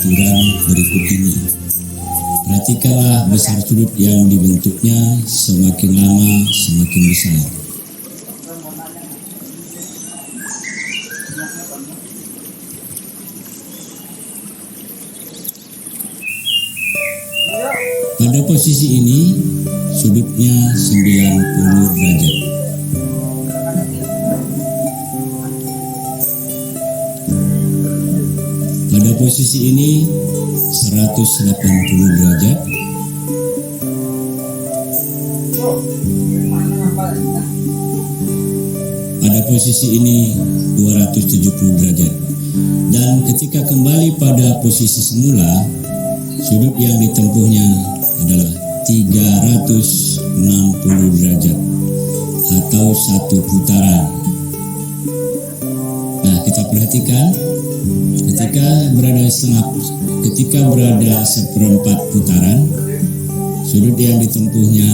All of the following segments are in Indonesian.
aturan berikut ini. Perhatikanlah besar sudut yang dibentuknya, semakin lama semakin besar. Pada posisi ini, sudutnya 90 derajat. Pada posisi ini, 180 derajat. Pada posisi ini, 270 derajat. Dan ketika kembali pada posisi semula, sudut yang ditempuhnya adalah 360 derajat atau satu putaran. Nah, kita perhatikan ketika berada seperempat putaran, sudut yang ditempuhnya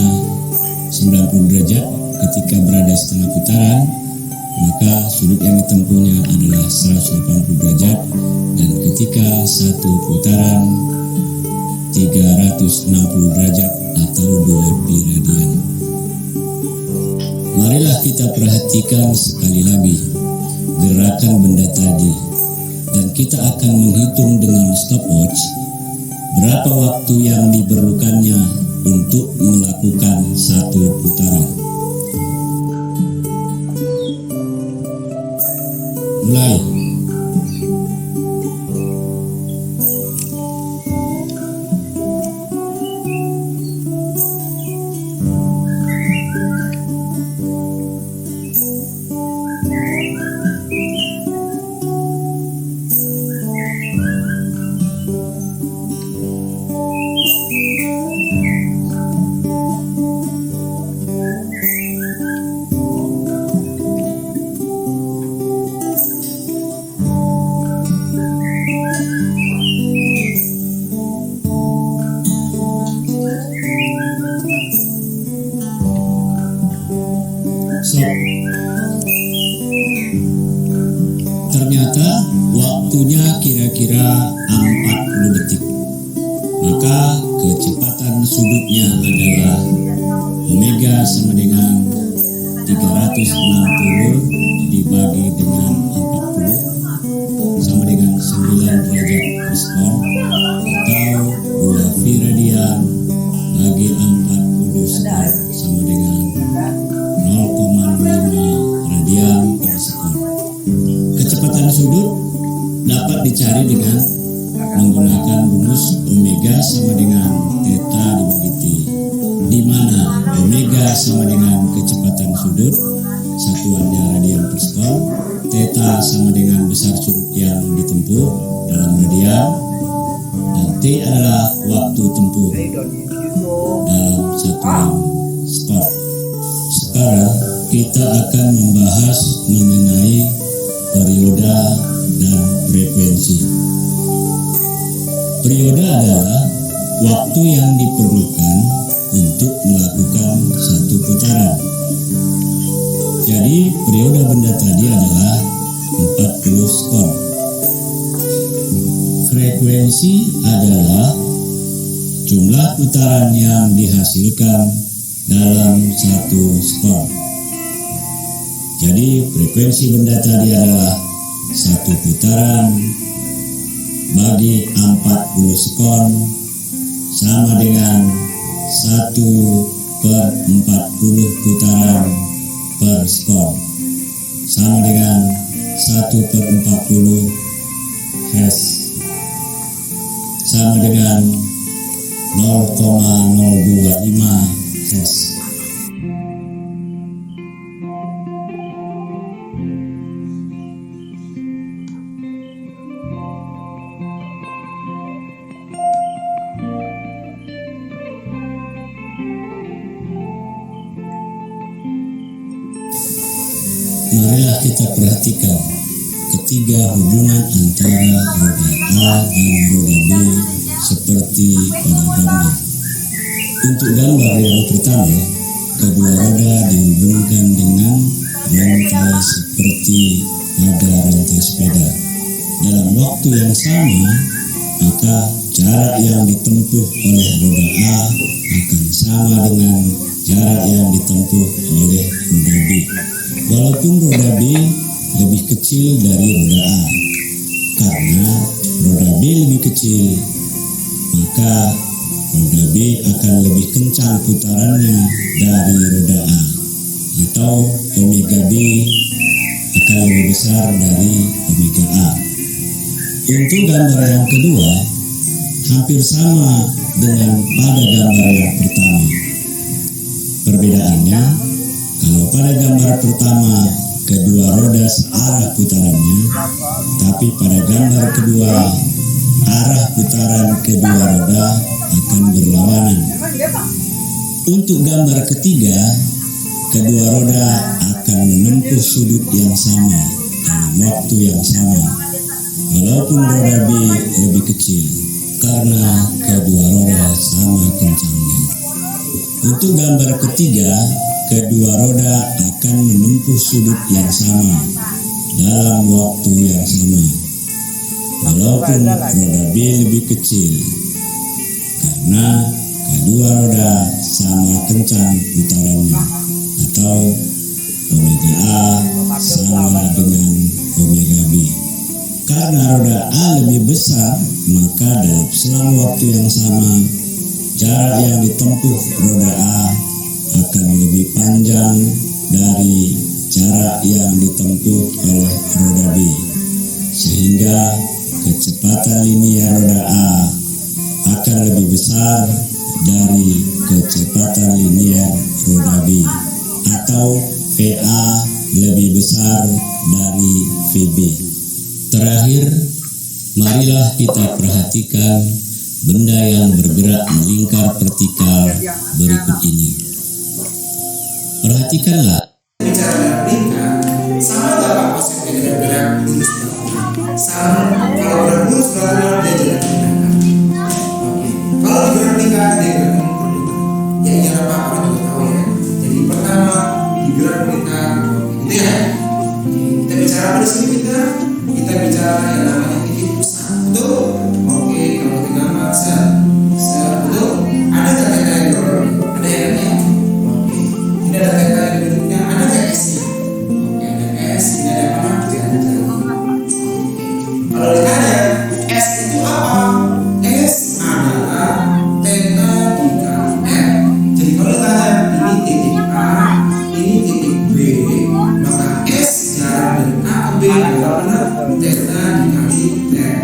90 derajat. Ketika berada setengah putaran, maka sudut yang ditempuhnya adalah 180 derajat, dan ketika satu putaran 360 derajat atau 2 pi radian. Marilah kita perhatikan sekali lagi gerakan benda tadi, dan kita akan menghitung dengan stopwatch berapa waktu yang diperlukannya untuk melakukan satu putaran. Mulai. Ternyata waktunya kira-kira 40 detik. Maka kecepatan sudutnya adalah omega sama dengan 360 dibagi dengan 40 sama dengan 9 derajat diskon, atau 2 pi radian bagi 40 sekon sama dengan 0,5 radian per sekon. Kecepatan sudut dapat dicari dengan menggunakan rumus omega sama dengan theta dibagi t, di mana omega sama dengan kecepatan sudut, satuannya radian per sekon, theta sama dengan besar sudut yang ditempuh dalam radian, dan t adalah waktu tempuh dalam satuan sekon. Sekarang kita akan membahas mengenai perioda dan frekuensi. Perioda adalah waktu yang diperlukan untuk melakukan satu putaran. Jadi perioda benda tadi adalah 40 sekon. Frekuensi adalah jumlah putaran yang dihasilkan dalam satu sekon. Jadi frekuensi benda tadi adalah satu putaran bagi 40 sekon sama dengan 1/40 putaran per sekon, sama dengan 1/40 Hz, sama dengan 0,025 Hz. Marilah kita perhatikan ketiga hubungan antara roda A dan roda B seperti pada gambar. Untuk gambar yang pertama, kedua roda dihubungkan dengan rantai seperti pada rantai sepeda. Dalam waktu yang sama, maka jarak yang ditempuh oleh roda A akan sama dengan jarak yang ditempuh oleh roda B. Walaupun roda B lebih kecil dari roda A, karena roda B lebih kecil, maka roda B akan lebih kencang putarannya dari roda A, atau omega B akan lebih besar dari omega A. Untuk gambar yang kedua, hampir sama dengan pada gambar yang pertama. Perbedaannya, kalau pada gambar pertama kedua roda searah putarannya, tapi pada gambar kedua arah putaran kedua roda akan berlawanan. Untuk gambar ketiga, kedua roda akan menempuh sudut yang sama dalam waktu yang sama, walaupun roda B lebih kecil, karena kedua roda sama kencangnya. Untuk gambar ketiga, kedua roda akan menempuh sudut yang sama dalam waktu yang sama, walaupun roda B lebih kecil, karena kedua roda sama kencang putarannya, atau omega A sama dengan omega B. Karena roda A lebih besar, maka dalam selang waktu yang sama, jarak yang ditempuh roda A akan lebih panjang dari jarak yang ditempuh oleh roda B, sehingga kecepatan linear roda A akan lebih besar dari kecepatan linear roda B, atau VA lebih besar dari VB. Terakhir, marilah kita perhatikan benda yang bergerak melingkar vertikal berikut ini. Perhatikanlah. Bicara melingkar, sama tak Pak konsepnya dengan gerak lurus belakang? Sama. Kalau gerak lurus belakang dia jalan melingkar. Kalau digerak melingkar dia gerak melingkar. Ya iya apa juga tahu ya. Jadi pertama digerak melingkar, gitu ya. Kita bicara apa di sini kita bicara yang namanya titik pusat, betul? Oke, kalau kita gambar sel, betul? Ada nggak kata yang berarti? Ada yang ya? Oke, ini ada kata yang bentuknya, ada nggak S-nya? Oke, ada S, ini ada apa? Jari-jari. Oke, kalau ditanya S itu apa? S adalah theta dikali R. Jadi kalau ditanya ini titik A, ini titik B, maka S jarak dari A ke B adalah benar theta dikali R.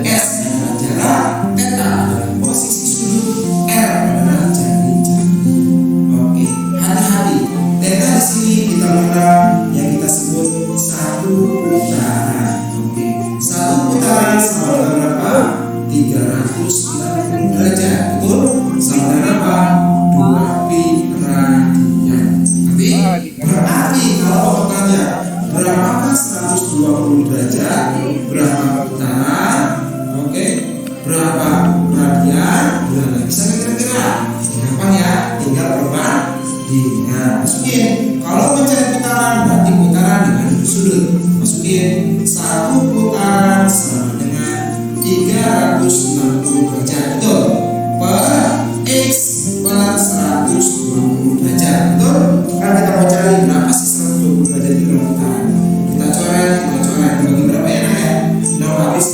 S adalah jarak, theta adalah posisi sudut, R adalah jari-jari. Oke, hati-hati. Theta di sini kita mengenal yang kita sebut satu putaran. Oke, satu putaran sama dengan berapa? 360 derajat, betul? Sama dengan apa? 2 pi radian. Berarti kalau bertanya berapakah 120 derajat? Berapa putaran? Oke, berapa radian? Berapa bisa kira-kira? Gampang ya, tinggal perbandingan. Masukin. Kalau mencari putaran berarti putaran dengan sudut. Masukin satu putaran sama dengan 360 derajat, betul? Per X per 120 derajat, betul? Kan kita mau cari berapa sih 120 derajat itu dalam putaran. Kita coret, dibagi berapa ya? 6 habis,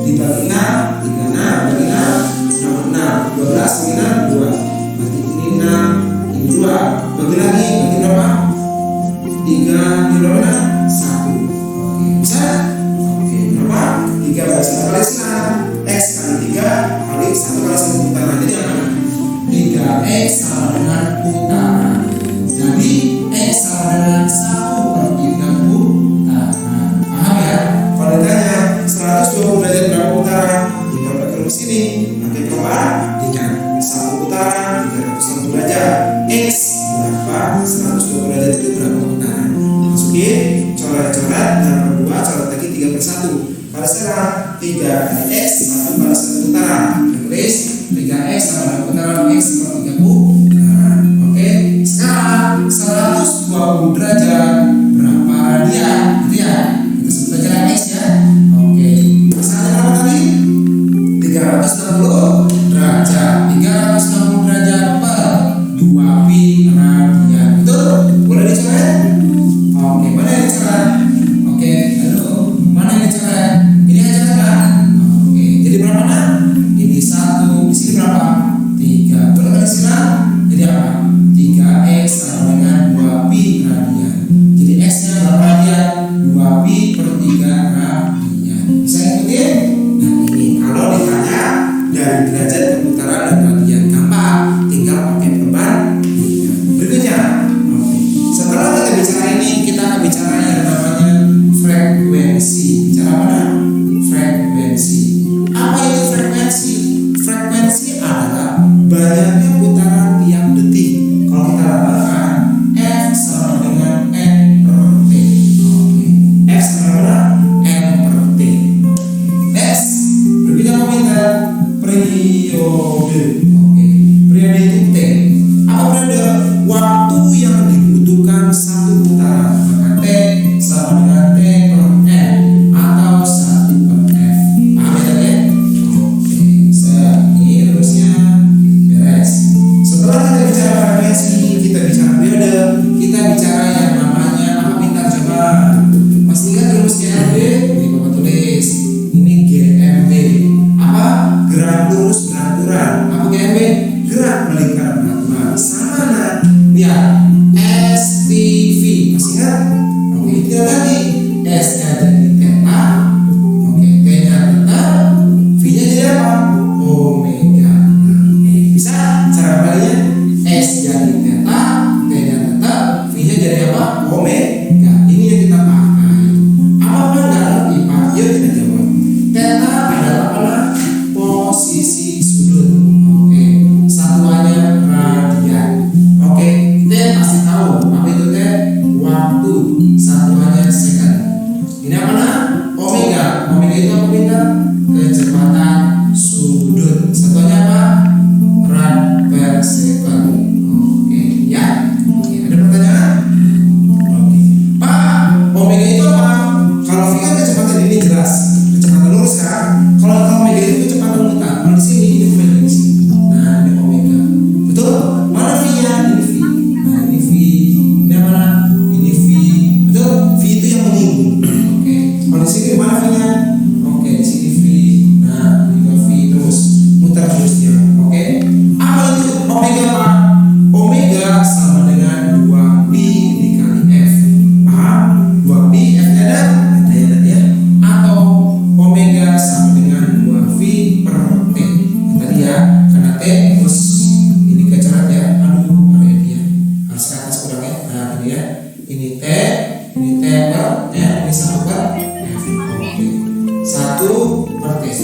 dibagi 6, 36, bagi 6, 6, 12, bagi 6, 2. Berarti ini 6, ini 2. Bagi lagi, bagi berapa? 3, ini berapa? 1. Oke, bisa? Oke, berapa? 3 bagi 1 kali 9. X kali 3 kali 1 kali 1 putaran. Jadi apa? 3X sama dengan putaran. Jadi X sama dengan 1/3 putaran. Paham ya? Kalau ditanya 120 derajat berapa putaran? Tinggal pakai rumus ini, pakai perbandingan. 1 putaran 360 derajat. X berapa? 120 derajat itu berapa putaran? Masukin, coret-coret, dan berdua coret lagi 3/1. Pada sekarang 3 kali X 1 kali 1 putaran. Tulis 3X sama dengan putaran X per 3 putaran. Oke, sekarang 120 derajat berapa radian? Gitu ya. Kita sebut aja X ya. Oke, masalahnya berapa tadi?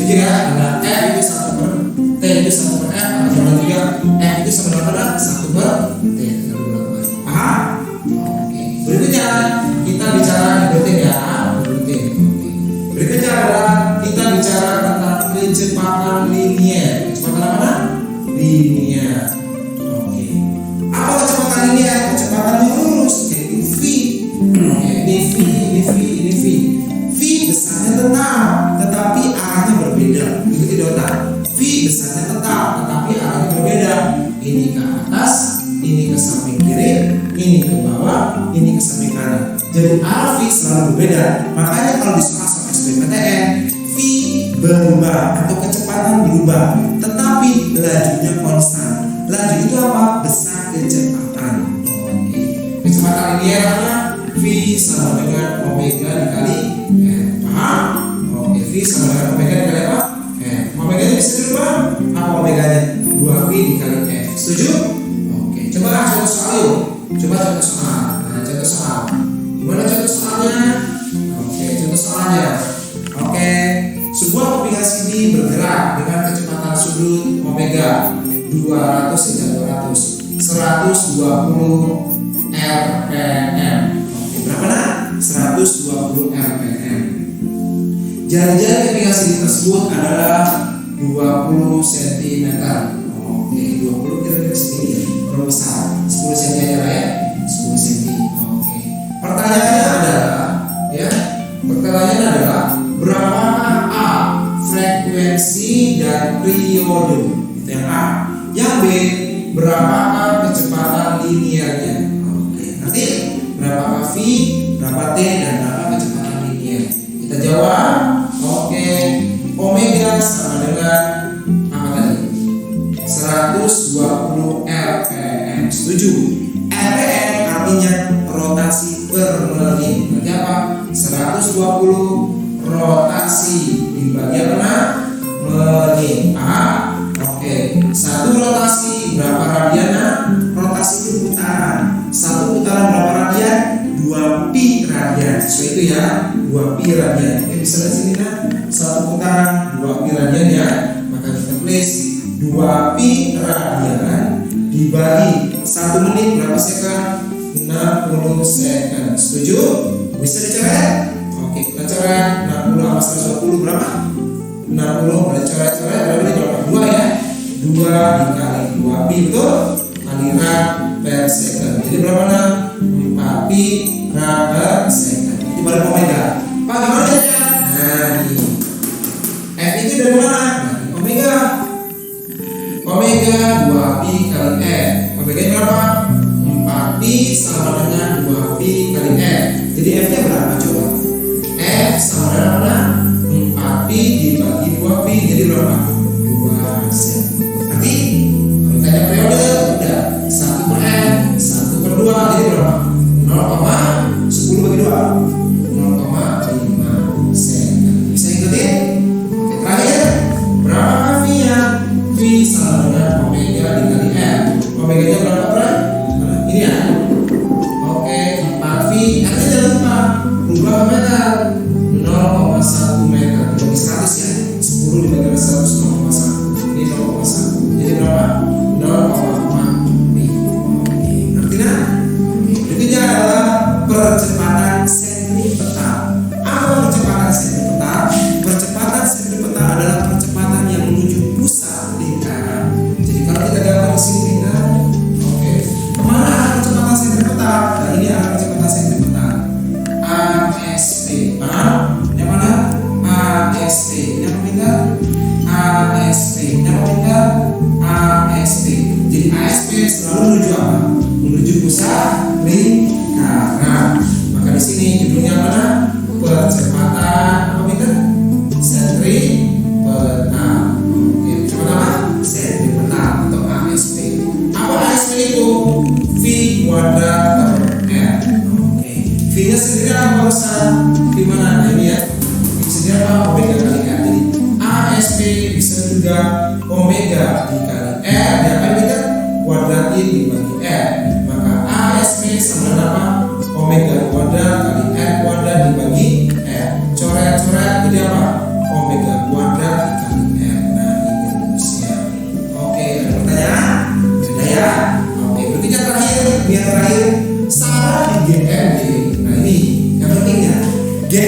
Setuju ya? Karena F itu 1 per T itu 1 per F, atau sama juga F itu sama dengan 1 per T. Paham? Oke. Berikutnya kita bicara Newton ya. Berikutnya adalah kita bicara tentang kecepatan linier. Kecepatan apa? Linier. Oke. Apa kecepatan linier? Kecepatan yang lurus, yaitu V. Oke, ini V. V besarnya tetap, tetapi arahnya berbeda. Ikuti Dota. V besarnya tetap, tetapi arahnya berbeda. Ini ke atas, ini ke samping kiri, ini ke bawah, ini ke samping kanan. Jadi arah V selalu berbeda. Makanya kalau di soal SBMPTN, V berubah atau kecepatan berubah, tetapi lajunya konstan. Laju itu apa? Besar kecepatan. Oke. Kecepatan linear apa? V sama dengan omega dikali F. Paham? Oke. V sama dengan omega dikali apa? F. Omega nya bisa dirubah. Apa omeganya? 2V dikali F. Setuju? Oke. Coba contoh soal yuk. Coba contoh soal. Nah, contoh soal. Gimana contoh soalnya? Oke, contoh soalnya. Oke, sebuah kepingan CD bergerak dengan kecepatan sudut omega 200 hingga 120 rpm. Oke, berapa nah? 120 rpm. Jari-jari kepingan CD tersebut adalah 20 cm. Oke, 20 kira-kira segini ya. Berapa besar? 10 cm aja lah ya. 10 cm. Oke. Pertanyaannya adalah berapakah A frekuensi dan periode? Itu yang A. Yang B, berapakah kecepatan linearnya? Oke. Nanti berapakah V, berapa T, dan berapa kecepatan linear? Kita jawab. Oke. Omega sama dengan apa tadi? 120 rpm. Setuju? rpm artinya rotasi per menit. Berarti apa? 120 rotasi dibagi apa? Menit. Oke. Satu rotasi berapa radian? Rotasi itu putaran. Satu putaran berapa radian? 2 pi radian. Sesuai itu ya. 2 pi radian. Oke, bisa lihat sini nah. Satu putaran 2 pi radian ya. Maka kita tulis 2 pi radian dibagi 1 menit berapa sekon? 60 second. Setuju? Bisa dicoret? Oke, kita coret. 60 sama 120 berapa? 60 boleh coret-coret berapa nih? Berapa? 2 ya? 2 dikali 2 pi, betul? Aliran per second. Jadi berapa nah? 4 pi per second. Itu balik omega. Pak, gimana ya? Nah, ini F itu dari mana? Dari omega. Omega 2 pi kali F. Omega berapa? 4 pi sama dengan 2 pi kali F. Jadi F nya berapa coba? F sama dengan 4 pi dibagi 2 pi. Jadi berapa? 2 sen. Nanti kalau tanya periode udah 1 per F 1 per 2. Jadi berapa? 0,10 bagi 2 0,10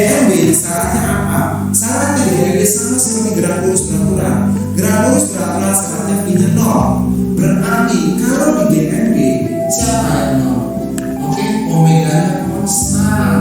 GMB syaratnya apa? Syaratnya GMB sama seperti gerak lurus beraturan. Gerak lurus beraturan syaratnya V-nya 0. Berarti kalau di GMB siapa yang 0? Oke, omeganya konstan.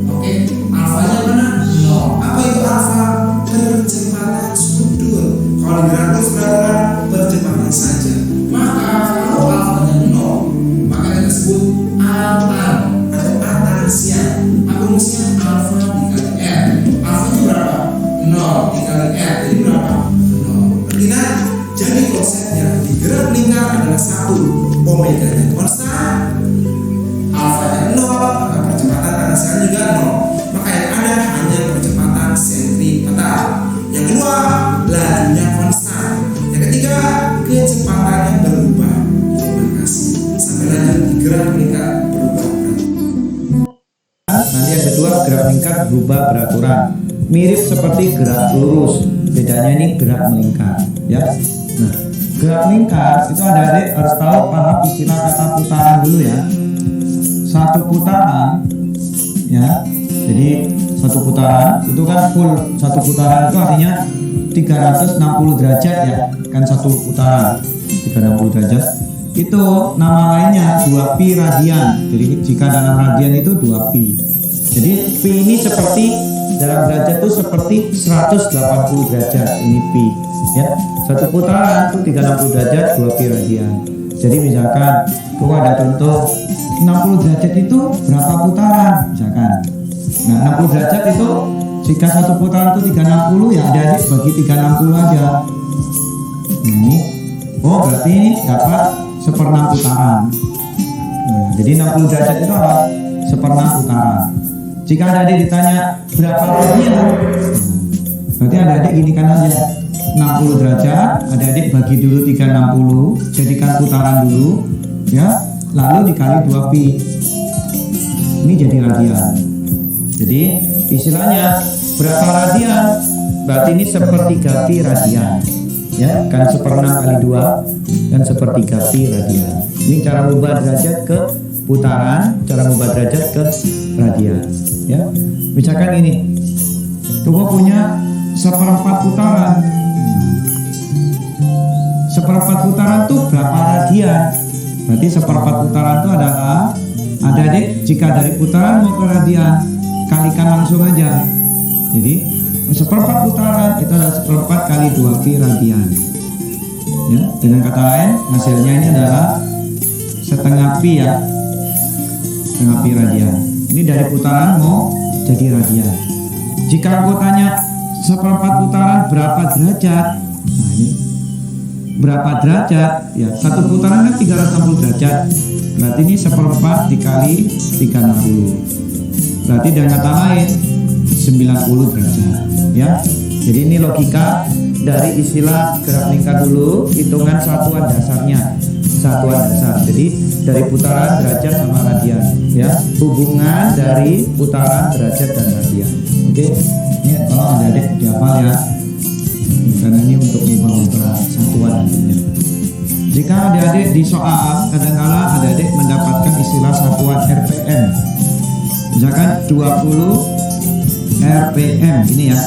Oke, alfanya mana? 0. Apa itu alfa? Percepatan sudut. Kalau di gerak lurus beraturan percepatan saja. Maka kalau alfanya 0, maka kita sebut altan atau atansia. Apa rumusnya? Alfa dikali R. Alfanya berapa? 0 dikali R. Jadi berapa? 0. Artinya jadi konsepnya di gerak lingkar adalah 1, omeganya konstan, alfanya 0, maka percepatan atansianya juga 0. Maka yang ada hanya percepatan sentripetal. Yang kedua, lajunya konstan. Yang ketiga, kecepatannya berubah. Terima kasih. Sampai lanjut di gerak lingkar berubah. Nanti yang kedua, gerak lingkar berubah beraturan. Mirip seperti gerak lurus, bedanya ini gerak melingkar, ya. Nah, gerak lingkar itu adik-adik harus tahu paham istilah kata putaran dulu ya. Satu putaran, ya. Jadi satu putaran itu kan full, satu putaran itu artinya 360 derajat ya, kan satu putaran 360 derajat. Itu nama lainnya 2pi radian. Jadi jika dalam radian itu 2pi. Jadi pi ini seperti dalam derajat itu seperti 180 derajat, ini pi ya. Satu putaran itu 360 derajat 2pi radian. Jadi misalkan kalau ada contoh 60 derajat itu berapa putaran misalkan. Nah 60 derajat itu jika satu putaran itu 360 ya adik-adik bagi 360 aja. Ini oh berarti ini dapat 1/6 putaran. Nah, jadi 60 derajat itu apa? 1/6 putaran. Jika adik-adik ditanya berapa radian, berarti adik-adik gini kan aja 60 derajat, adik-adik bagi dulu 360, jadikan putaran dulu ya, lalu dikali 2pi. Ini jadi radian. Jadi istilahnya berapa radian? Berarti ini 1/3 pi radian. Ya, kan 1/6 kali 2 kan 1/3 pi radian. Ini cara mengubah derajat ke putaran, cara mengubah derajat ke radian. Ya, misalkan ini, Tuh punya 1/4 putaran. 1/4 putaran tuh berapa radian? Berarti 1/4 putaran itu adalah adik-adik jika dari putaran mau ke radian kalikan langsung aja. Jadi 1/4 putaran itu adalah 1/4 kali 2pi radian. Ya, dengan kata lain hasilnya ini adalah setengah pi ya, setengah pi radian. Ini dari putaran mau jadi radian. Jika aku tanya 1/4 putaran berapa derajat? Nah ini berapa derajat? Ya satu putaran kan 360 derajat. Berarti ini 1/4 dikali 360. Berarti dengan kata lain 90 derajat. Ya. Jadi ini logika dari istilah gerak lingkar dulu, hitungan satuan dasarnya. Satuan dasar. Jadi dari putaran, derajat sama radian, ya. Hubungan dari putaran, derajat dan radian. Oke. Ini tolong adik-adik dihafal ya. Karena ini untuk mengubah satuan nantinya. Jika adik-adik di soal kadang-kala adik-adik mendapatkan istilah satuan RPM. Misalkan 20 RPM ini ya.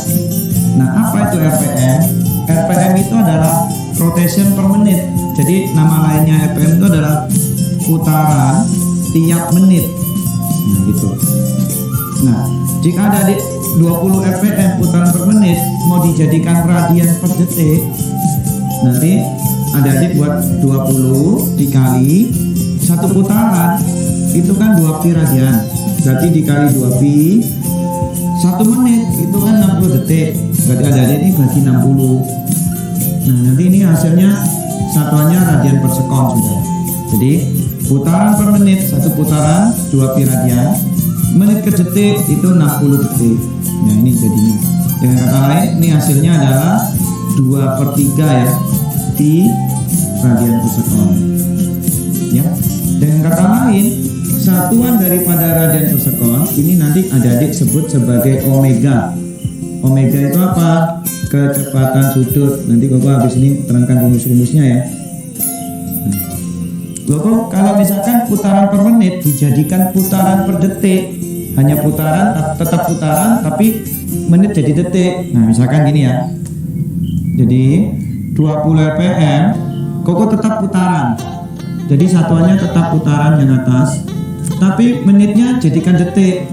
Nah, apa itu RPM? RPM itu adalah rotation per menit. Jadi nama lainnya RPM itu adalah putaran tiap menit. Nah, gitu. Nah, jika ada di 20 RPM putaran per menit mau dijadikan radian per detik, nanti adik-adik buat 20 dikali satu putaran itu kan 2pi radian. Berarti dikali 2pi 1 menit itu kan 60 detik. Berarti adik-adik ini bagi 60. Nah, nanti ini hasilnya satuannya radian per sekon sudah. Jadi putaran per menit satu putaran 2pi radian, menit ke detik itu 60 detik. Nah ini jadinya dengan kata lain ini hasilnya adalah 2/3 ya pi radian per sekon ya. Dengan kata lain satuan daripada radian per sekon ini nanti adik-adik sebut sebagai omega. Omega itu apa? Kecepatan sudut. Nanti Koko habis ini terangkan rumus-rumusnya ya. Koko kalau misalkan putaran per menit dijadikan putaran per detik, hanya putaran, tetap putaran tapi menit jadi detik. Nah misalkan gini ya, jadi 20 rpm koko tetap putaran, jadi satuannya tetap putaran yang atas, tapi menitnya jadikan detik,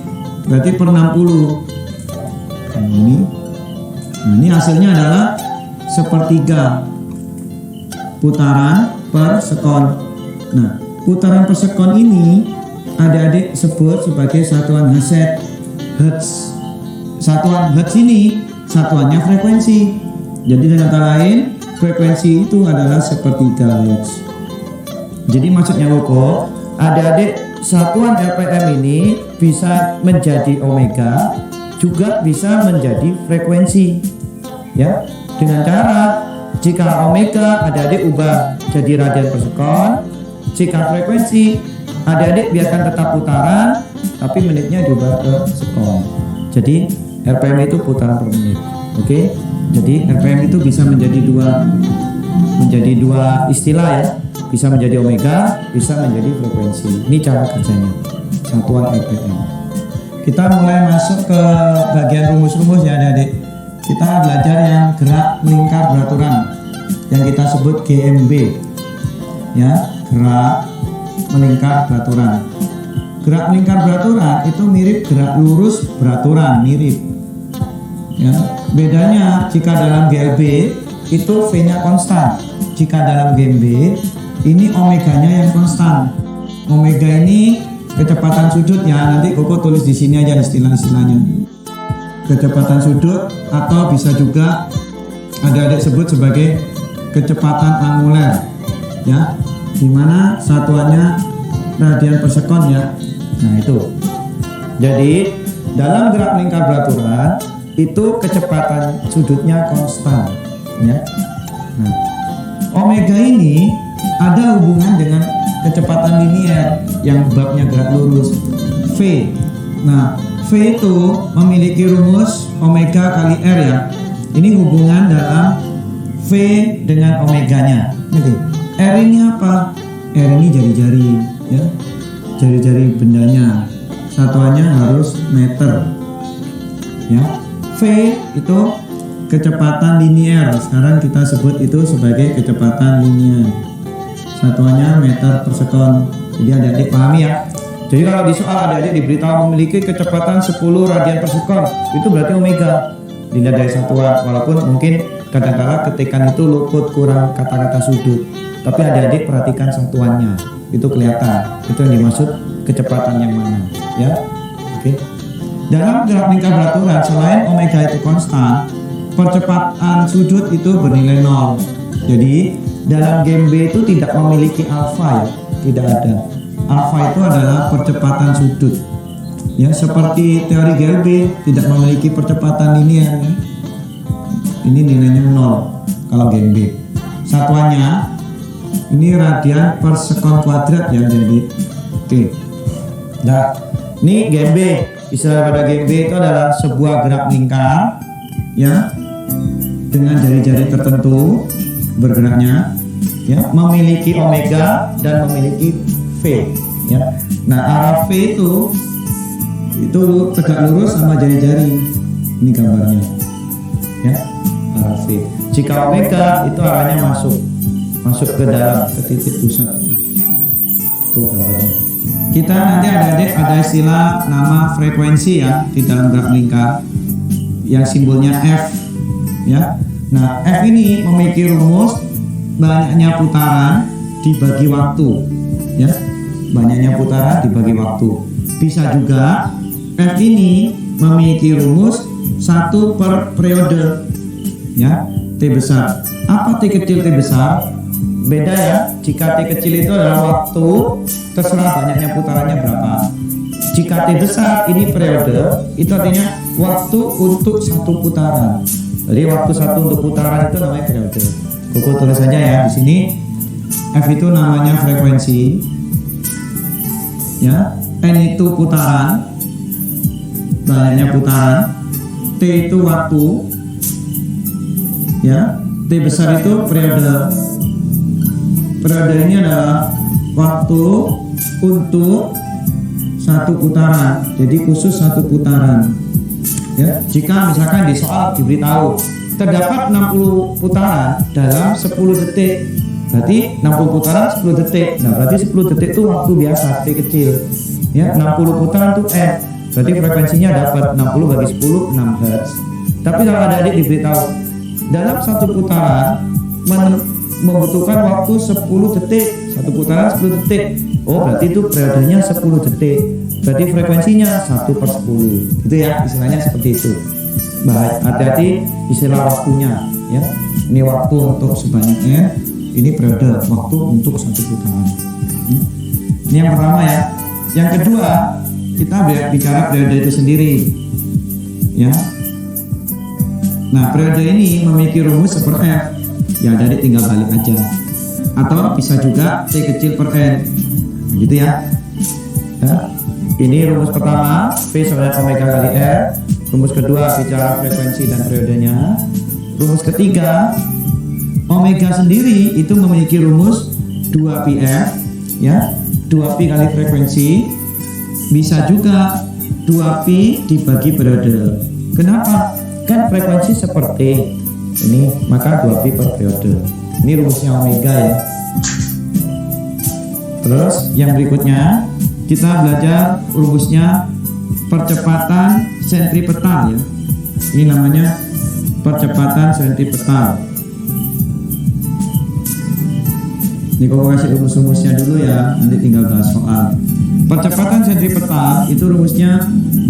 berarti per 60. Nah ini hasilnya adalah sepertiga putaran per sekon. Nah putaran per sekon ini adik-adik sebut sebagai satuan hertz. Satuan hertz ini satuannya frekuensi. Jadi dengan kata lain, frekuensi itu adalah sepertiga hertz. Jadi maksudnya Koko, adik-adik satuan RPM ini bisa menjadi omega, juga bisa menjadi frekuensi. Ya, dengan cara jika omega adik-adik ubah jadi radian per sekon, jika frekuensi adik-adik biarkan tetap putaran tapi menitnya diubah ke sekon. Jadi RPM itu putaran per menit. Oke. Jadi RPM itu bisa menjadi dua istilah ya. Bisa menjadi omega, bisa menjadi frekuensi. Ini cara kerjanya. Satuan RPM. Kita mulai masuk ke bagian rumus-rumus ya adik-adik. Kita belajar yang gerak lingkar beraturan yang kita sebut GMB. Ya, gerak melingkar beraturan. Gerak melingkar beraturan itu mirip gerak lurus beraturan, mirip. Ya, bedanya jika dalam GLB itu V-nya konstan. Jika dalam GMB ini omeganya yang konstan. Omega ini kecepatan sudut ya. Nanti Koko tulis di sini aja istilah-istilahnya. Kecepatan sudut atau bisa juga adik-adik sebut sebagai kecepatan anguler. Ya, dimana satuannya radian per sekon ya. Nah itu. Jadi dalam gerak lingkar beraturan itu kecepatan sudutnya konstan ya. Nah, omega ini ada hubungan dengan kecepatan linier yang babnya gerak lurus V. Nah, V itu memiliki rumus omega kali R ya. Ini hubungan dalam V dengan omeganya. Gitu. R ini apa? R ini jari-jari ya. Jari-jari bendanya. Satuannya harus meter. Ya. V itu kecepatan linier. Sekarang kita sebut itu sebagai kecepatan linier. Satuannya meter per sekon. Jadi adik-adik pahami ya. Jadi kalau di soal adik-adik diberitahu memiliki kecepatan 10 radian per sekon, itu berarti omega. Dilihat dari satuan, walaupun mungkin kadang-kala ketikan itu luput kurang kata-kata sudut. Tapi adik-adik perhatikan satuannya. Itu kelihatan. Itu yang dimaksud kecepatan yang mana, ya. Oke. Dalam gerak lingkar beraturan selain omega itu konstan, percepatan sudut itu bernilai 0. Jadi dalam GMB itu tidak memiliki alfa ya, tidak ada. Alfa itu adalah percepatan sudut. Ya, seperti teori GLB tidak memiliki percepatan linier ya. Ini nilainya 0 kalau GMB. Satuannya ini radian per sekon kuadrat ya, jadi oke. Nah, ini GMB. Istilah pada GMB itu adalah sebuah gerak lingkar ya dengan jari-jari tertentu bergeraknya ya, memiliki omega dan memiliki V ya. Nah, arah V itu tegak lurus sama jari-jari. Ini gambarnya ya, arah V. Jika omega itu arahnya masuk ke dalam, ke titik pusat. Itu gambarnya. Kita nanti ada istilah nama frekuensi ya di dalam gerak lingkar yang simbolnya F ya. Nah, F ini memiliki rumus banyaknya putaran dibagi waktu ya. Banyaknya putaran dibagi waktu. Bisa juga F ini memiliki rumus 1 per periode ya. T besar. Apa T kecil T besar? Beda ya. Jika T kecil itu adalah waktu, terserah banyaknya putarannya berapa. Jika T besar ini periode, itu artinya waktu untuk satu putaran. Jadi waktu satu untuk putaran itu namanya periode. Koko tulis saja ya di sini. F itu namanya frekuensi. Ya, N itu putaran. Banyaknya putaran. T itu waktu. Ya, T besar itu periode. Periode ini adalah waktu untuk satu putaran. Jadi khusus satu putaran. Ya, jika misalkan di soal diberitahu terdapat 60 putaran dalam 10 detik, berarti 60 putaran 10 detik. Nah, berarti 10 detik itu waktu biasa, T kecil. Ya, 60 putaran itu F. Berarti frekuensinya dapat 60 bagi 10 6 Hz. Tapi kalau adik-adik diberitahu dalam satu putaran membutuhkan waktu 10 detik, satu putaran 10 detik. Oh, berarti itu periodenya 10 detik. Berarti frekuensinya 1/10. Gitu ya, istilahnya seperti itu. Baik, hati-hati istilah waktunya ya. Ini waktu untuk sebanyak N, ini periode waktu untuk satu putaran. Ini yang pertama ya. Yang kedua, kita bicara periode itu sendiri. Ya. Nah, periode ini memiliki rumus seperti F. Ya, jadi tinggal balik aja. Atau bisa juga T kecil per N. Gitu ya. Ya. Ini rumus pertama, V sama dengan omega kali R. Rumus kedua bicara frekuensi dan periodenya. Rumus ketiga, omega sendiri itu memiliki rumus 2πf ya. 2pi kali frekuensi, bisa juga 2pi dibagi periode. Kenapa? Kan frekuensi seperti ini, maka 2pi per periode. Ini rumusnya omega ya. Terus yang berikutnya kita belajar rumusnya percepatan sentripetal ya. Ini namanya percepatan sentripetal. Ini kau kasih rumus-rumusnya dulu ya, nanti tinggal bahas soal. Percepatan sentripetal itu rumusnya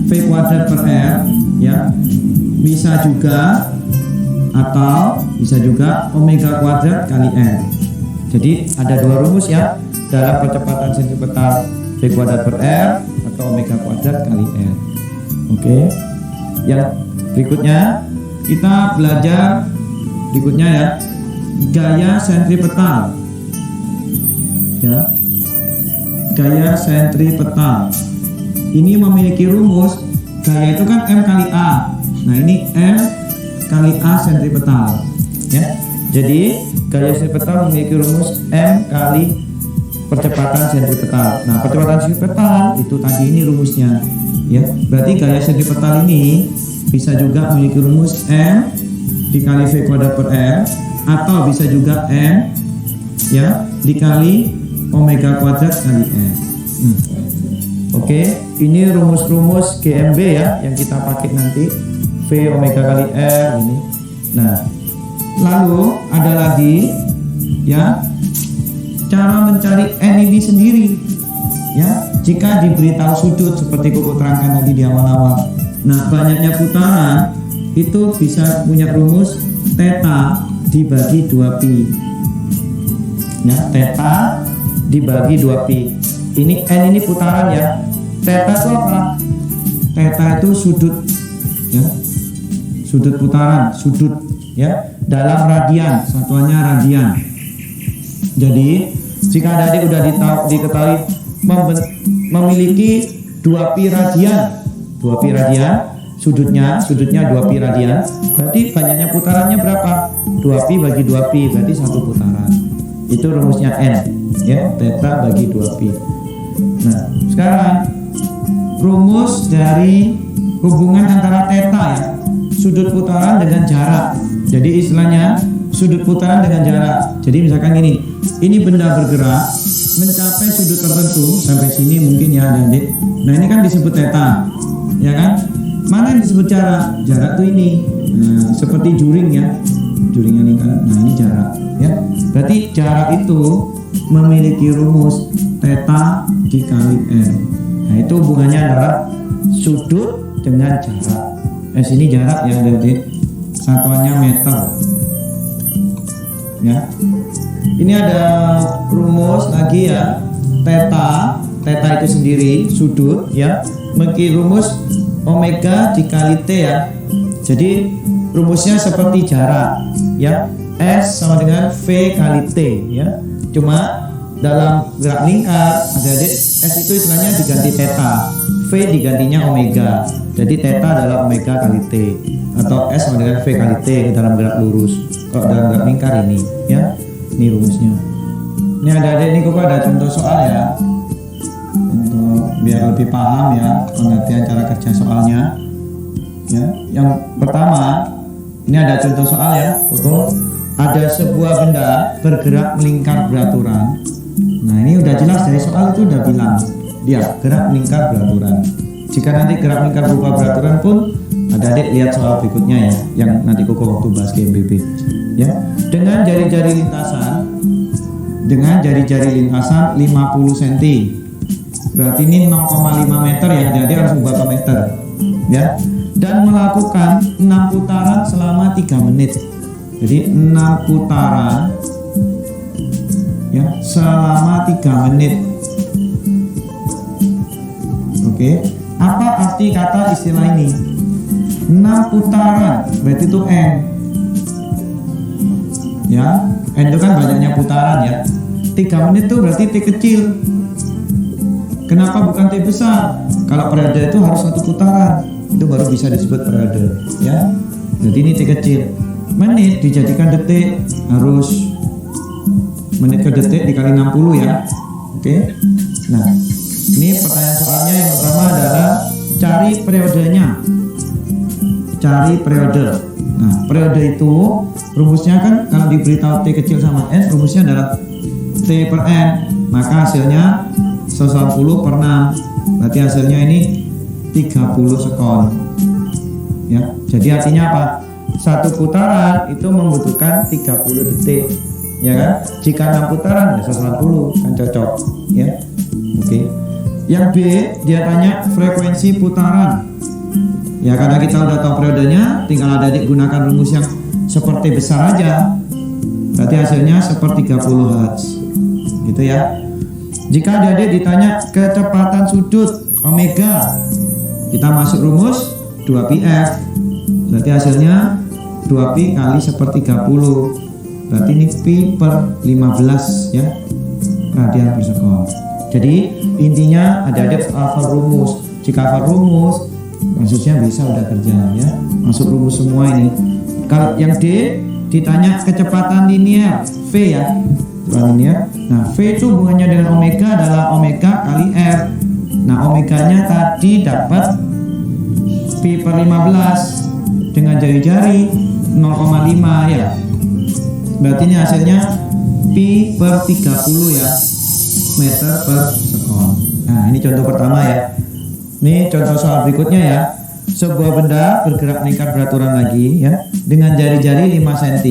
V kuadrat per R ya. Bisa juga atau bisa juga omega kuadrat kali R. Jadi ada dua rumus ya dalam percepatan sentripetal, V kuadrat per R atau omega kuadrat kali R. Oke. Yang berikutnya kita belajar berikutnya ya, gaya sentripetal. Ya. Gaya sentripetal. Ini memiliki rumus, gaya itu kan M kali A. Nah, ini M kali A sentripetal. Ya. Jadi gaya sentripetal memiliki rumus M kali percepatan sentripetal. Nah, percepatan sentripetal itu tadi ini rumusnya ya. Berarti gaya sentripetal ini bisa juga memiliki rumus M dikali V kuadrat per R, atau bisa juga M ya dikali omega kuadrat kali R. Oke, ini rumus-rumus GMB ya yang kita pakai nanti, V omega kali R ini. Nah, lalu ada lagi ya cara mencari N ini sendiri ya, jika diberitahu sudut seperti kuku terangkan tadi di awal-awal. Nah, banyaknya putaran itu bisa punya rumus theta dibagi 2pi ya, theta dibagi 2pi. Ini N ini putaran ya. Theta itu apa? Theta itu sudut ya, sudut putaran, sudut ya, dalam radian, satuannya radian. Jadi jika adik udah diketahui memiliki 2pi radian, 2pi radian, sudutnya 2pi radian, berarti banyaknya putarannya berapa? 2pi bagi 2pi, berarti satu putaran. Itu rumusnya N ya, theta bagi 2pi. Nah, sekarang rumus dari hubungan antara theta ya, sudut putaran dengan jarak. Jadi istilahnya sudut putaran dengan jarak. Jadi misalkan ini benda bergerak mencapai sudut tertentu sampai sini mungkin ya adik. Nah, ini kan disebut theta ya kan. Mana yang disebut jarak? Jarak tuh ini. Nah, seperti juring ya, juringnya ini kan. Nah, ini jarak ya. Berarti jarak itu memiliki rumus theta dikali R. Nah, itu hubungannya adalah sudut dengan jarak. Sini jarak ya adik, satuannya meter ya. Ini ada rumus lagi ya, theta itu sendiri sudut ya, memiliki rumus omega dikali T ya. Jadi rumusnya seperti jarak ya, S sama dengan V kali T ya. Cuma dalam gerak lingkar adik, S itu istilahnya diganti theta, V digantinya omega. Jadi theta adalah omega kali T, atau S sama dengan V kali T dalam gerak lurus. Kalau dalam gerak lingkar ini ya, ini rumusnya. Ini ada ini kok ada contoh soal ya. Untuk biar lebih paham ya pengertian cara kerja soalnya. Ya, yang pertama ini ada contoh soal ya. Ada sebuah benda bergerak melingkar beraturan. Nah ini udah jelas dari soal itu udah bilang dia gerak melingkar beraturan. Jika nanti gerak melingkar berupa beraturan pun adik-adik lihat soal berikutnya ya, yang nanti Koko waktu bahas GMBB ya. Dengan jari-jari lintasan 50 cm, berarti ini 0,5 meter ya, jadi harus berapa meter ya, dan melakukan 6 putaran selama 3 menit. Jadi 6 putaran ya selama 3 menit. Oke, apa arti kata istilah ini? 6 putaran berarti itu N ya, N itu kan banyaknya putaran ya. 3 menit itu berarti T kecil. Kenapa bukan T besar? Kalau periode itu harus 1 putaran, itu baru bisa disebut periode ya. Jadi ini T kecil. Menit dijadikan detik, harus menit ke detik dikali 60 ya. Oke. Nah, ini pertanyaan soalnya yang pertama adalah cari periodenya. Cari periode. Nah, periode itu rumusnya kan kalau diberitahu T kecil sama N, rumusnya adalah T per N. Maka hasilnya 110 per 6. Berarti hasilnya ini 30 sekon. Ya, jadi artinya apa? 1 putaran itu membutuhkan 30 detik. Ya kan? Jika 6 putaran ya 180 kan cocok, ya. Oke. Yang B dia tanya frekuensi putaran. Ya karena kita udah tahu periodenya, tinggal adik gunakan rumus yang seperti besar aja. Berarti hasilnya seperti 30 Hz. Gitu ya. Jika adik ditanya kecepatan sudut omega, kita masuk rumus 2πf. Berarti hasilnya 2pi kali sepertiga 30. Berarti ini pi per 15 ya, radian per sekon. Jadi intinya ada hafal rumus. Jika hafal rumus maksudnya bisa udah kerja ya, masuk rumus semua ini. Kalau yang D ditanya kecepatan linear V ya, linear. Nah V itu hubungannya dengan omega adalah omega kali R. Nah omeganya tadi dapat pi per 15 dengan jari-jari 0,5 ya. Berarti ini hasilnya pi per 30 ya, meter per sekon. Nah ini contoh pertama ya. Ini contoh soal berikutnya ya. Sebuah benda bergerak melingkar beraturan lagi ya, dengan jari-jari 5 cm.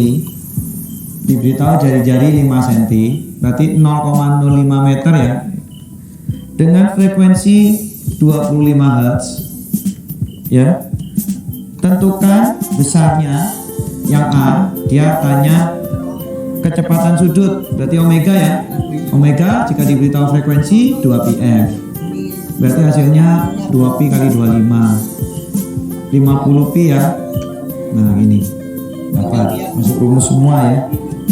Diberitahu jari-jari 5 cm, berarti 0,05 meter ya. Dengan frekuensi 25 Hz ya. Tentukan besarnya. Yang A dia tanya kecepatan sudut, berarti omega ya. Omega jika diberitahu frekuensi 2πf, berarti hasilnya 2pi kali 25, 50pi ya. Nah ini dapat masuk rumus semua ya.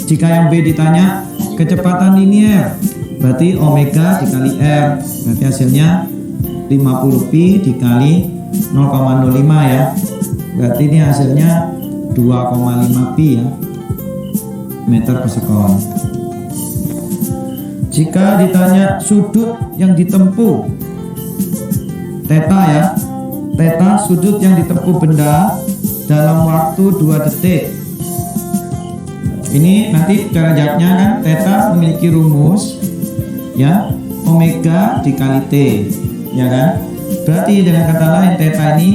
Jika yang B ditanya kecepatan linear, berarti omega dikali R, berarti hasilnya 50pi dikali 0,05 ya. Berarti ini hasilnya 2,5 pi ya, meter per sekon. Jika ditanya sudut yang ditempuh, theta ya, theta sudut yang ditempuh benda dalam waktu 2 detik. Ini nanti cara jawabnya kan, theta memiliki rumus ya, omega dikali T ya kan. Berarti dengan kata lain theta ini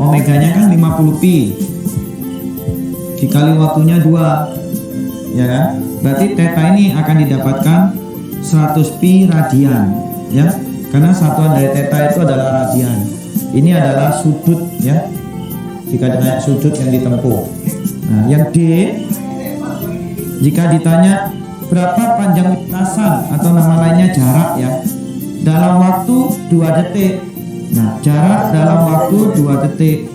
omeganya kan 50 pi dikali waktunya 2 ya kan. Berarti theta ini akan didapatkan 100 pi radian ya, karena satuan dari theta itu adalah radian. Ini adalah sudut ya, jika ditanya sudut yang ditempuh. Nah yang D jika ditanya berapa panjang lintasan atau nama lainnya jarak ya, dalam waktu 2 detik. Nah jarak dalam waktu 2 detik,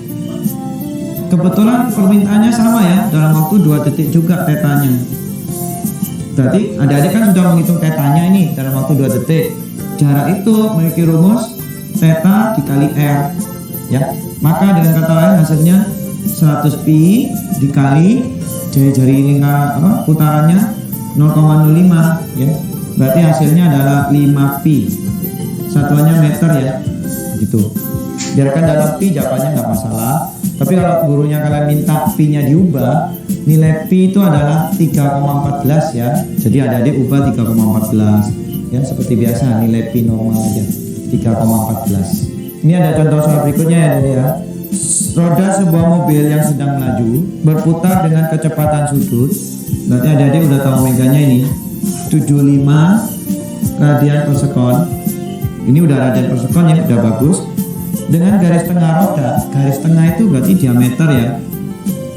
kebetulan permintaannya sama ya, dalam waktu 2 detik juga tetanya. Berarti adik-adik kan sudah menghitung tetanya ini dalam waktu 2 detik. Jarak itu memiliki rumus theta dikali R ya. Maka dengan kata lain hasilnya 100 pi dikali jari-jari lingkar putarannya 0,05 ya. Berarti hasilnya adalah 5 pi satuannya meter ya, gitu. Biarkan dalam pi jawabannya nggak masalah. Tapi kalau gurunya kalian minta pi-nya diubah, nilai pi itu adalah 3,14 ya. Jadi adik-adik ubah 3,14 ya, seperti biasa nilai pi normal aja 3,14. Ini ada contoh soal berikutnya ya adik ya. Roda sebuah mobil yang sedang melaju berputar dengan kecepatan sudut. Berarti adik-adik udah tahu omeganya ini 75 radian per sekon. Ini udah radian per sekon ya, udah bagus. Dengan garis tengah roda, garis tengah itu berarti diameter ya.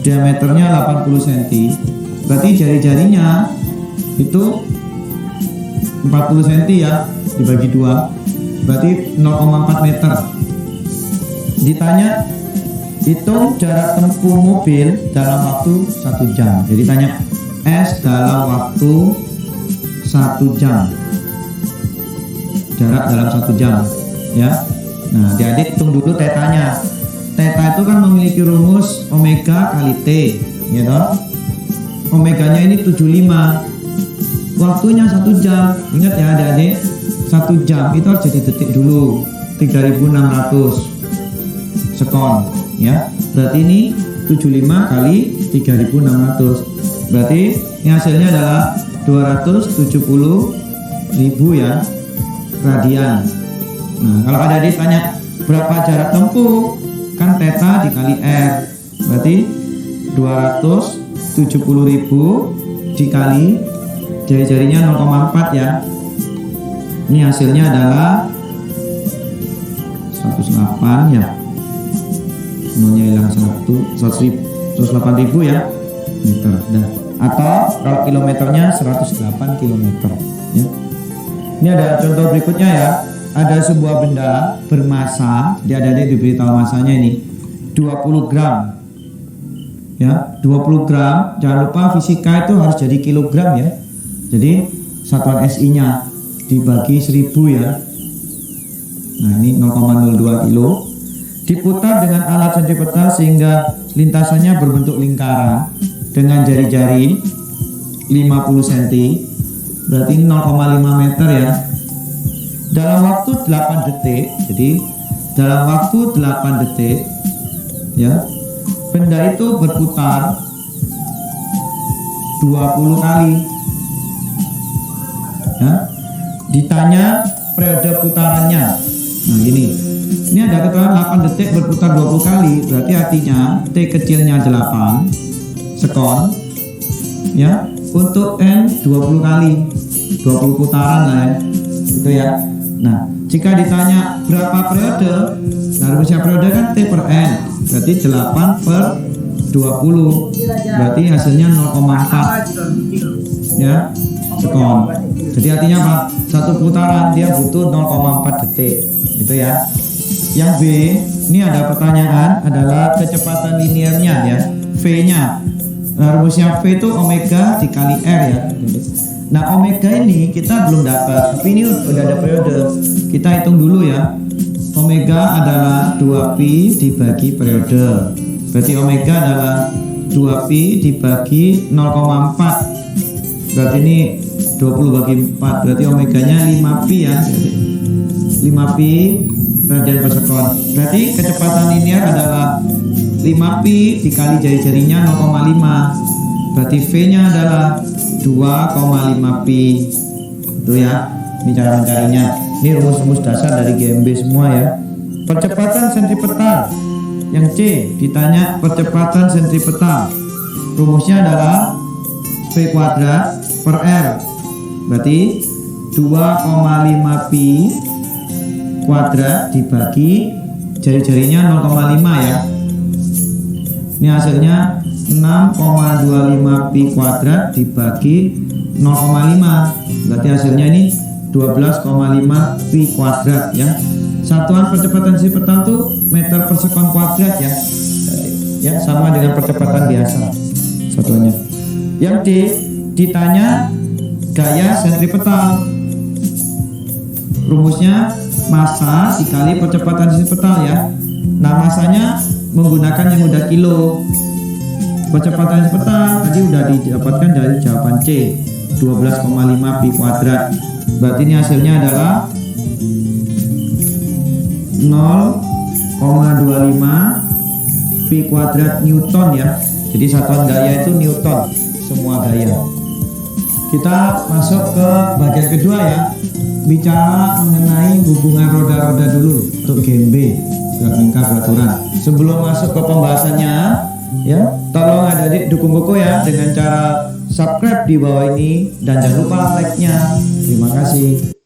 Diameternya 80 cm. Berarti jari-jarinya itu 40 cm ya, dibagi 2. Berarti 0,4 meter. Ditanya hitung jarak tempuh mobil dalam waktu 1 jam. Jadi tanya S dalam waktu 1 jam. Jarak dalam 1 jam ya. Nah, adik hitung dulu tetanya. Teta itu kan memiliki rumus omega kali T, ya toh? Omeganya ini 75. Waktunya 1 jam. Ingat ya adik-adik, 1 jam itu harus jadi detik dulu. 3600 sekon, ya. Berarti ini 75 kali 3600. Berarti ini hasilnya adalah 270.000 ya radian. Nah, kalau ada ditanya berapa jarak tempuh, kan theta dikali R, berarti 270.000 dikali jari-jarinya 0,4 ya. Ini hasilnya adalah 108 ya. Nolnya hilang 108.000 ya meter. Nah, atau kalau kilometernya 108 km ya. Ini ada contoh berikutnya ya. Ada sebuah benda bermasa, dia diberitahu masanya ini 20 gram ya, 20 gram. Jangan lupa fisika itu harus jadi kilogram ya. Jadi satuan SI nya dibagi 1000 ya. Nah ini 0,02 kilo. Diputar dengan alat sentripetal sehingga lintasannya berbentuk lingkaran dengan jari-jari 50 cm. Berarti 0,5 meter ya. Dalam waktu 8 detik, jadi dalam waktu 8 detik ya, benda itu berputar 20 kali ya. Ditanya periode putarannya. Nah ini ada keterangan 8 detik berputar 20 kali, berarti artinya T kecilnya 8 sekon ya, untuk N 20 kali, 20 putaran lah ya, itu ya. Nah, jika ditanya berapa periode, nah rumusnya periode kan T per N, berarti 8 per 20, berarti hasilnya 0,4 ya sekon. Jadi artinya apa? Satu putaran dia butuh 0,4 detik, gitu ya. Yang B, ini ada pertanyaan adalah kecepatan linearnya ya, V-nya. Nah, rumusnya V itu omega dikali R ya. Nah, omega ini kita belum dapat, tapi ini udah ada periode. Kita hitung dulu ya. Omega adalah 2pi dibagi periode. Berarti omega adalah 2pi dibagi 0,4. Berarti ini 20 bagi 4. Berarti omeganya 5pi ya. 5pi radian per sekon. Berarti kecepatan linear adalah 5pi dikali jari-jarinya 0,5. Berarti V-nya adalah 2,5 pi. Itu ya. Ini cara mencarinya. Ini rumus-rumus dasar dari GMB semua ya. Percepatan sentripetal. Yang C ditanya percepatan sentripetal. Rumusnya adalah V kuadrat per R. Berarti 2,5 pi kuadrat dibagi jari-jarinya 0,5 ya. Ini hasilnya 6,25 pi kuadrat dibagi 0,5. Berarti hasilnya ini 12,5 pi kuadrat ya. Satuan percepatan sentripetal itu meter per sekon kuadrat ya. Ya, sama dengan percepatan biasa satuannya. Yang D ditanya gaya sentripetal. Rumusnya massa dikali percepatan sentripetal ya. Nah, massanya menggunakan yang udah kilo. Percepatan sentripetal tadi udah didapatkan dari jawaban C, 12,5 pi kuadrat. Berarti ini hasilnya adalah 0,25 Pi kuadrat Newton ya. Jadi satuan gaya itu Newton, semua gaya. Kita masuk ke bagian kedua ya. Bicara mengenai hubungan roda-roda dulu untuk GMB, gerak lingkar beraturan. Sebelum masuk ke pembahasannya ya, tolong adik-adik dukung Koko ya dengan cara subscribe di bawah ini dan jangan lupa like-nya. Terima kasih.